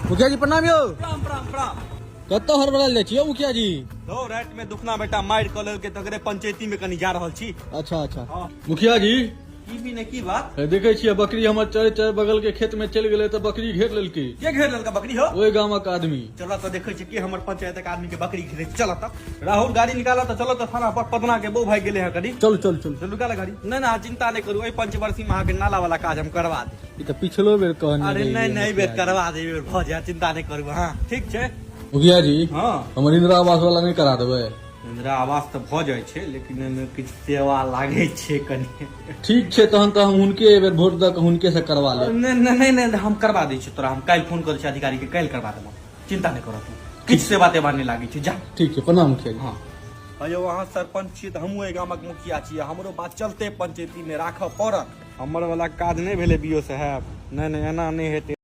मुखिया जी प्रणाम यो। प्रणाम प्रणाम प्रणाम। कत हड़बड़ाल जाय छियै मुखिया जी? दो रात में दुखना बेटा मार कॉल के तकरे पंचायती में कनी जा रहल छी। अच्छा अच्छा। हाँ। मुखिया जी की भी ने की बात? देखे छियै बकरी हमर चर बगल के खेत में चल गेले तो बकरी घेर लेलकै। के घेर लेलका बकरी हो? ओए गामक आदमी। चलो तो देखे छी कि हमर पंचायत के आदमी के बकरी घेरे। चलो तब राहुल गाड़ी निकाला तो चलो तो थाना पर पटना के बो भाई गेले है करी। चल चल चल चलू निकाला गाड़ी। नहीं ना चिंता नहीं करू, पंचवर्षीय में के नाला वाला काज हम करवा दे। ई तो पिछलो बेर कहने अरे रही नहीं है नहीं मुखिया बेर करवा दे, बेर भ जा, चिंता नहीं करू। हाँ ठीक छे मुखिया जी। हाँ हमर इंदिरा आवास वाला नहीं करा देबै? इंदिरा आवास तो भ जाय छे लेकिन एमे किछ सेवा लागे छे कनी। ठीक छे तहन तो हम हुनके ए बेर वोट दऽ के हुनके से करवा लेब। नहीं नहीं हम करवा दै छी तोरा। हम काल फोन कर छी अधिकारी के, काल करवा देबो, चिंता नहीं करो तू। किछ से बातें बारने लागी छी, जा। ठीक है प्रणाम मुखिया जी। हाँ अयो वहाँ सरपंच छी त हमहू ए गामक मुखिया छी, हमरो बात चलते पंचायती में राखऽ पड़त। हमर वाला काज नहीं भेले बीओ साहब। नहीं नहीं एना नहीं हेतै।